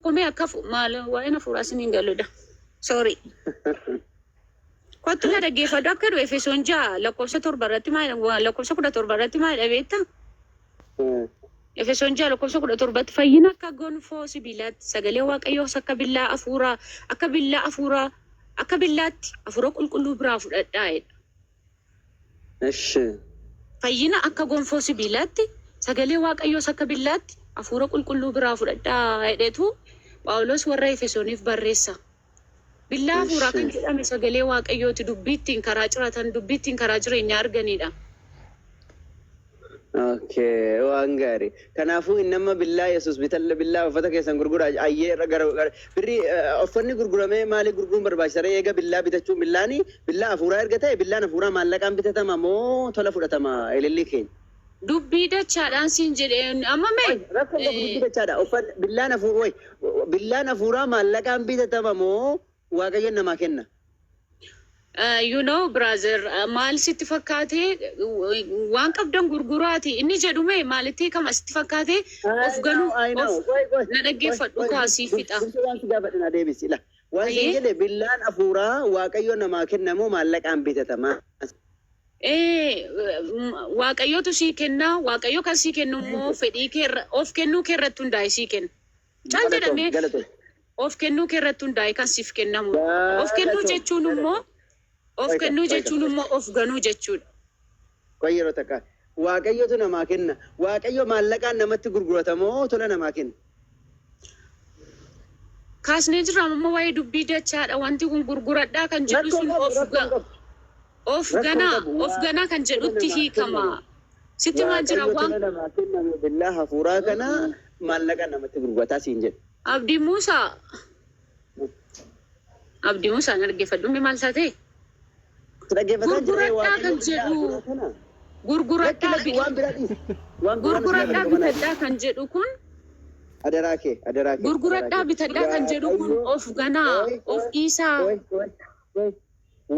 tokko mee akka maal waa'ee na fuuraasni hin galuudha. Sorry. Kottu na dhaggeeffadhu akka dhufe Efesoon 6 lakkoofsa 7 irratti maal lakkoofsa 17 irratti maal dhabeetta? Efesoon 6 lakkoofsa 17 fayyina akka gonfoo sibiilaatti sagalee waaqayyoo akka billaa afuuraa akka billaatti afuura qulqulluu biraa fudhadhaa'edha. Eshi. Fayyina akka gonfoo sibiilaatti sagalee waaqayyoo akka billaatti afuura qulqulluu biraa fudhadhaa'edhetu Phaawulos warra Efesooniif barreessa. Billaa afuuraa kan jedhame sagalee waaqayyooti dubbiittiin karaa ciratan dubbiittiin karaa jireenyaa arganidha. Okay, waan gaarii. Kanaafuu innama billaa Yesuus bitalla billaa uffata keessan gurgura ayyee gara birri uffanni gurguramee maali gurguruun barbaachisa eega billaa bitachuun billaani billaa afuuraa erga ta'e billaan afuuraa maallaqaan bitatama moo tola fudhatama elelli keenya. Dubbii dachaadhaan siin jedhee amma mee rakkoo dubbii dachaadha uffanni billaan afuuraa maallaqaan bitatama moo waaqayyoon namaa kenna. You know brother maal sitti fakkaate waan qabdan gurguraati inni jedhume maalitti kama sitti fakkaate of ganu na dhaggeeffadhu kaasii fixa. Waan gaafadhina deebisila. Waan jedhe billaan afuuraa waaqayyoon namaa kennamoo maallaqaan bitatama. Waaqayyootu sii kenna waaqayyo kan sii kennu immoo fedhii kee of kennuu kee irratti hundaa'e sii kenna. Caal jedhamee of kennuu kee irratti hundaa'e kan siif kennamu. Of kennuu jechuun immoo of ganuu jechuudha. Yeroo takka waaqayyotu namaa kenna. Waaqayyo maallaqaan namatti gurguratamoo tola namaa kenna. Kaasnee jirra amma waa'ee dubbii dachaadha wanti kun gurguradhaa kan jedhu sun of ganaa kan jedhutti hiikama. Sitti maal jira waan namaa kennamu billaa hafuuraa kana maallaqaan namatti gurgurataa siin jedhu. Abdii Muusaa dhaggeeffadhu maal taate? Gurguradhaa kan jedhu gurguradhaa bitadhaa kan jedhu kun adaraa kee gurguradhaa bitadhaa kan jedhu kun of ganaa of dhiisaa.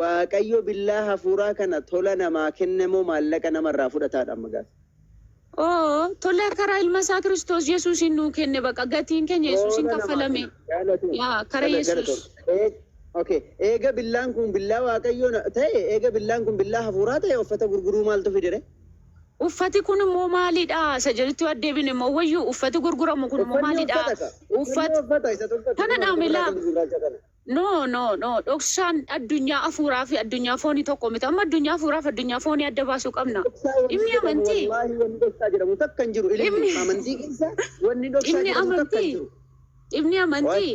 Waaqayyo billaa hafuuraa kana tola namaa kennamoo maallaqa namarraa fudhataadha amma gaafa. Tola karaa ilma isaa Kiristoos Yesuusin nuu kenne baqa gatiin keenya Yesuusin kaffalame. Karaa Yesuus. Okay, eega billaan kun billaa waaqayyoon ta'e eega billaan kun billaa hafuuraa ta'e uffata gurguruu maaltu fidire? Uffati kun immoo maalidha? Sajjalitti addeebine immoo wayyuu uffati gurguramu kun immoo maalidha? Kana dhaamilaa. No. Dhoksaan addunyaa afuuraa fi addunyaa foonii tokko miti. Amma addunyaa afuuraa fi addunyaa foonii adda baasuu qabna. Dhimmi amantii.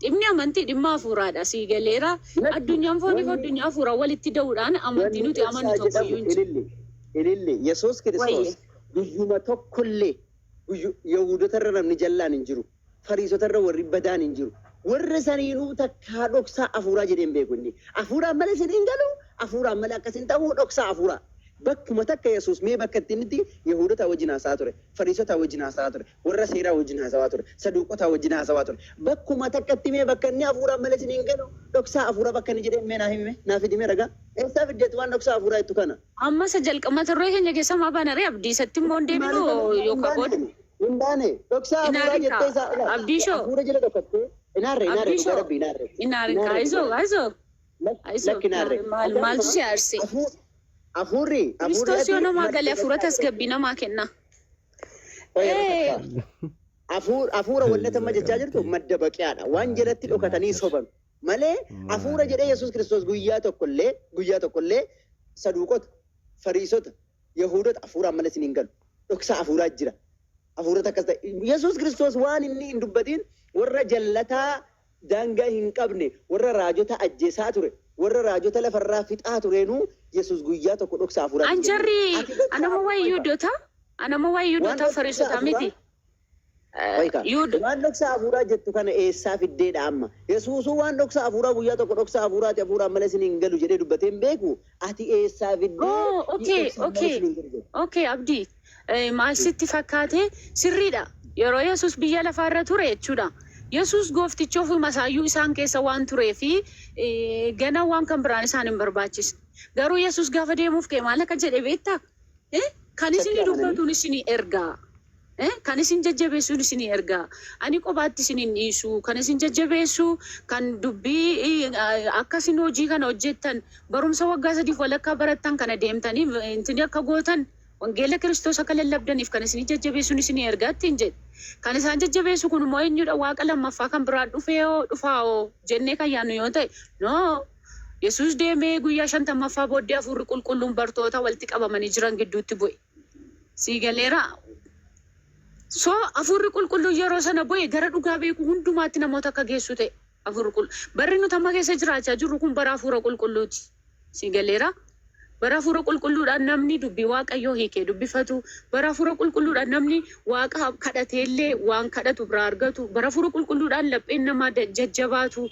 Dhimmi amantii dhimma afuuraadha sii galeera. Addunyaan foonii fi addunyaa afuuraa walitti da'uudhaan amantii nuti amanu tokkoyyuu hin jiru. Ililli Yesuus Kiristoos guyyuma tokkollee Yahudotarra namni jallaan hin jiru. Fariisotarra warri badaan hin jiru. Warra saniinuu takkaa dhoksaa afuuraa jedheen beeku inni. Afuuraan malee isin hin galu. Afuuraan malee akkasin ta'uu dhoksaa afuuraa. Bakkuma takka Yesuus mee bakka ittiin Yahudota wajjin haasa'aa ture. Fariisota wajjin haasa'aa ture. Warra seeraa wajjin haasa'aa ture. Saduuqota wajjin haasa'aa ture. Bakkuma takka itti mee bakka inni afuuraan malee isin hin galu. Dhoksaa afuuraa bakka inni jedheen mee naaf himee ragaa. Eessaa fiddeetu waan dhoksaa afuuraa ittu kana. Amma isa jalqaba turree keenya keessa maa banaree abdii isatti immoo hin deebinu yookaan booda. Hindaane dhoksaa afuuraa jettee isaa abdii shoo. Afuura jala dhokkattee. Inaarre dhugaa rabbi inaarre. Inaarre kaayisoo. Maal si aarse? Afuurri. Kiristoos yoo namaa galee afuura tasgabbii namaa kenna. Afuura wallatama jechaa jirtu madda baqiyaadha. Waan jalatti dhokatanii soban. Malee afuura jedhee Yesuus Kiristoos guyyaa tokkollee saduuqota, fariisota, Yahudota afuuraan malee isin hin galu. Dhoksaa afuuraa jira. Afuurota akkas ta'e. Yesuus Kiristoos waan inni hin dubbatiin warra jallataa daangaa hin qabne warra raajota ajjeesaa ture. Warra raajota lafarraa fixaa tureenuu Yesuus guyyaa tokko dhoksaa afuuraa. Anjarri anama waa'ee Yuudota fariisota miti. Waan dhoksaa afuuraa jettu kana eessaa fiddeedha amma. Yesuusuu waan dhoksaa afuuraa guyyaa tokko dhoksaa afuuraati afuuraan malee isin hin galu jedhee dubbatee hin beeku. Ati eessaa fiddee? Okay, abdii. Maal sitti fakkaate sirriidha. Yeroo Yesuus biyya lafaarra ture jechuudha. Yesuus goofticha ofuma isaayyuu isaan keessa waan turee fi gana waan kan biraan isaan hin barbaachisne. Garuu Yesuus gaafa deemuuf kee maal akka jedhe beektaa? Kan isin dubbatuun isin ergaa. Kan isin jajjabeessuun isin ergaa. Ani kophaatti isin hin dhiisu. Kan isin jajjabeessu kan dubbii akkasin hojii kana hojjettan barumsa waggaa 3 walakkaa barattan kana deemtanii intini akka gootan wangeela Kiristoos akka lallabdaniif kan isin jajjabeessuun isin ergaa ittiin jedhe. Kan isaan jajjabeessu kun immoo eenyudha Waaqa lammaffaa kan biraa dhufaa jennee kan yaadnu yoo ta'e no. Yesuus deemee guyyaa 50ffaa booddee hafuurri qulqulluun bartoota walitti qabamanii jiran gidduutti bu'e. Siigaleera. So hafuurri qulqulluu yeroo sana bu'e gara dhugaa beeku hundumaatti namoota akka geessu ta'e hafuurri qulqulluu. Barri nuti amma keessa jiraachaa jirru kun bara hafuura qulqulluuti. Siigaleera. Bara hafuura qulqulluudhaan namni dubbii Waaqayyoo hiikee dubbifatu. Bara hafuura qulqulluudhaan namni Waaqa kadhateellee waan kadhatu biraa argatu. Bara hafuura qulqulluudhaan lapheen namaa jajjabaatu.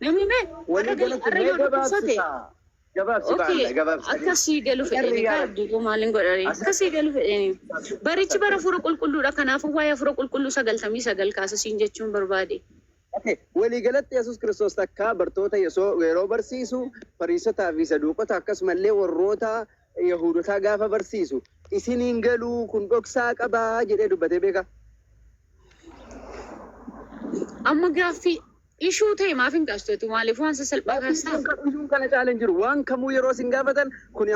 Namni mee Wani galatti gabaabsita. Akkasii galu fedhanii gaabduu maaliin godhanii akkasii galu fedhanii barichi bara hafuura qulqulluudha kanaafuu waa'ee hafuura qulqulluu 99 kaasasiin jechuun barbaade. Walii galatti Yesuus Kiristoos takka bartoota yeroo barsiisu Fariisotaa fi Saduuqota akkasumallee warroota Yahudotaa gaafa barsiisu isiniin galuu kun dhoksaa qabaa jedhee dubbatee beeka. Amma gaaffii ishuu ta'e maaf hin kaasteetu maaliif waan sasalphaa kaastaa? Ishuun kana caalan jiru waan kamuu yeroo isin gaafatan kun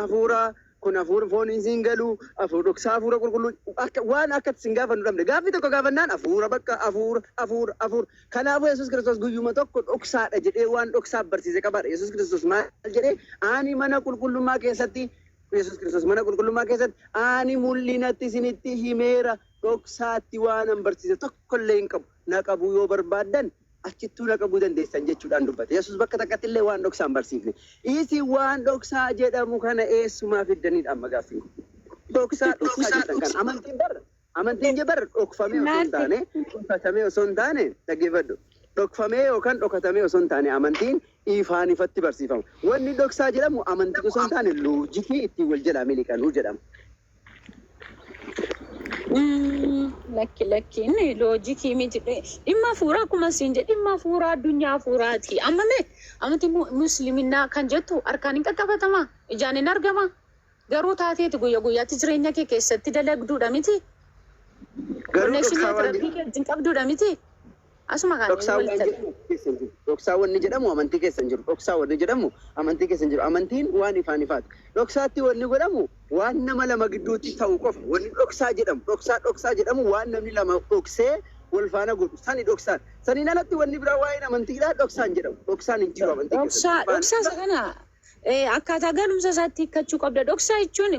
hafuura foon isin galuu dhoksaa hafuura qulqulluu waan akka isin gaafannu dhabne gaaffii tokko gaafannaan hafuura bakka hafuura. Kanaafuu Yesuus Kiristoos guyyuma tokko dhoksaadha jedhee waan dhoksaa barsiise qabaadha. Yesuus Kiristoos maal jedhee ani mana qulqullummaa keessatti Yesuus Kiristoos mana qulqullummaa keessatti ani mul'inatti isinitti himeera dhoksaatti waan an barsiise tokkollee hin qabu na qabu yoo barbaaddan. Achittuu na qabuu dandeessan jechuudhaan dubbate. Yesuus bakka takkatti illee waan dhoksaan barsiifne. Isin waan dhoksaa jedhamu kana eessumaa fiddaniidha amma gaaffiin kun. Dhoksaa jedhan kan amantiin barra dhokfamee osoo hin taane dhokatamee osoo hin taane dhaggeeffadhu. Dhokfamee yookaan dhokatamee osoo hin taane amantiin ifaan ifatti barsiifama. Wanni dhoksaa jedhamu amantiin osoo hin taane loojikii ittiin wal jalaa miliqanuu jedhama. Lakki inni loojikii miti dhimma hafuuraa akkuma siin jedhe dhimma hafuuraa addunyaa hafuuraati. Amma amantii musliiminaa kan jettu harkaan hin qaqqabatamaa ijaan hin argamaa garuu taateeti guyyaa guyyaatti jireenya kee keessatti dalagduudha miti. Konnekshinii terapii keetiin qabduudha miti. Asuma kan dhoksaa wanni jedhamu amantii keessa hin jiru. Dhoksaa wanni jedhamu amantii keessa hin jiru. Amantiin waan ifaan ifaati. Dhoksaatti wanni godhamu waan nama lama gidduutti ta'u qofa. Wanni dhoksaa jedhamu dhoksaa jedhamu waan namni lama dhoksee wal faana godhu. Sani dhoksaan. Saniin alatti wanni biraa waa'een amantiidhaa dhoksaan jedhamu. Dhoksaan hin jiru amantii keessa. Dhoksaa kana akkaataa galumsa isaatti hiikkachuu qabda. Dhoksaa jechuun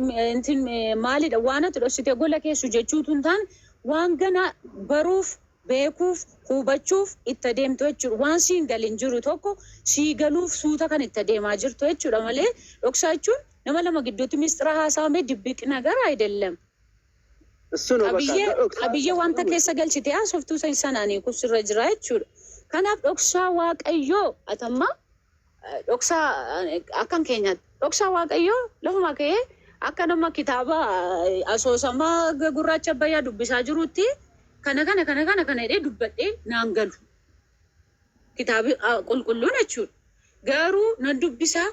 maalidha? Waan ati dhoksitee gola keessu jechuutu hin taane waan gana baruuf beekuuf hubachuuf itti adeemtu jechuudha. Waan siin galin jiru tokko sii galuuf suuta kan itti adeemaa jirtu jechuudha malee dhoksaa jechuun nama lama gidduutti mistira haasa'amee dibbiqna gara ayidallam. Qabiyyee wanta keessa galchitee haasoftuu sanaanii kubsirra jira jechuudha. Kanaaf dhoksaa Waaqayyoo atamma dhoksaa akkan keenyaatti dhoksaa Waaqayyoo lafuma ka'ee akka nama kitaaba asoosamaa gurraacha Abbayyaa dubbisaa jirutti kana jedhee dubbadhee naan galu. Kitaabi qulqulluun jechuudha. Garuu nan dubbisaa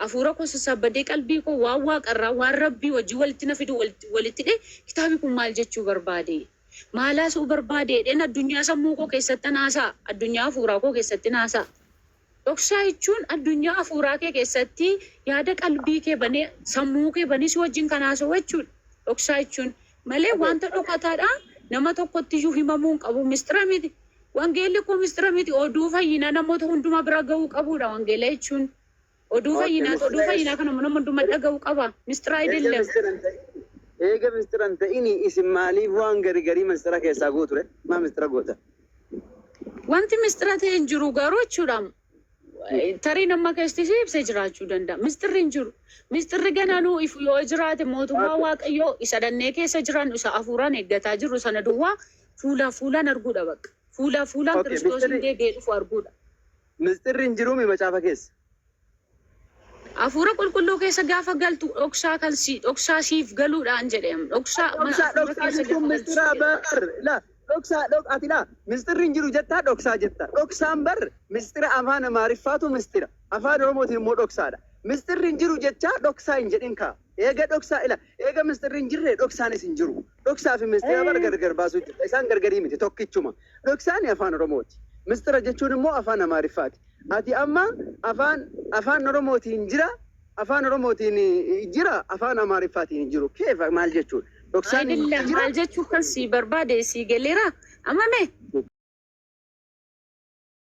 hafuura koo sassaabbadee qalbii koo waan waaqarraa waan rabbii wajjin walitti na fidu walitti dhee kitaabi kun maal jechuu barbaade? Maalaasuu barbaade? Dheen addunyaa sammuu koo keessatti naasaa addunyaa hafuuraa koo keessatti naasaa. Dhoksaa jechuun addunyaa hafuuraa kee keessatti yaada qalbii kee banee sammuu kee banee si wajjin kan haasa'u jechuudha. Dhoksaa jechuun malee wanta dhokataadha. Nama tokkotti iyyuu himamuu hin qabu mistira miti. Wangeelli koo mistira miti oduu fayyinaa namoota hundumaa bira gahuu qabudha wangeela jechuun. Oduu fayyinaa kana nama hundumaa dhagahuu qaba. Mistira ayidallam. Eega mistira hin ta'ini isin maaliif waan garii mistira keessaa gooture? Maa mistira goota? Wanti mistira ta'e hin jiru garuu jechuudha. Tarii nama keessatti ibsee jiraachuu danda'a. Mistirri hin jiru. Mistirri ganaanuu yoo jiraate mootummaa Waaqayyoo isa dannee keessa jiran isa hafuuraan eeggataa jiru sana duwwaa fuulaan arguudha bakka. Fuulaan Kiristoos hin deebi'ee dhufu arguudha. Mistirri hin jiru macaafa keessa. Hafuura qulqulluu keessa gaafa galtu dhoksaa siif galuudhaan jedhama. Dhoksaa mistirri hin jiru jettaa dhoksaa jetta. Dhoksaan bar mistira afaan Amaariffaatu mistira. Afaan Oromootiin immoo dhoksaadha. Mistirri hin jiru jechaa dhoksaa hin jedhin kaa. Eega dhoksaa ila eega mistirri hin jirre dhoksaanis hin jiru. Dhoksaa fi mistira bara gargar baasuu jira. Isaan gargarii miti tokkichuma. Dhoksaan afaan Oromooti. Mistira jechuun immoo afaan Amaariffaati. Ati amma afaan Oromootiin jira. Afaan Oromootiin jira. Afaan Amaariffaatiin jiru. Keef maal jechuudha? Dhoksaan maal jechuu kan si barbaade si galeera. Amma mee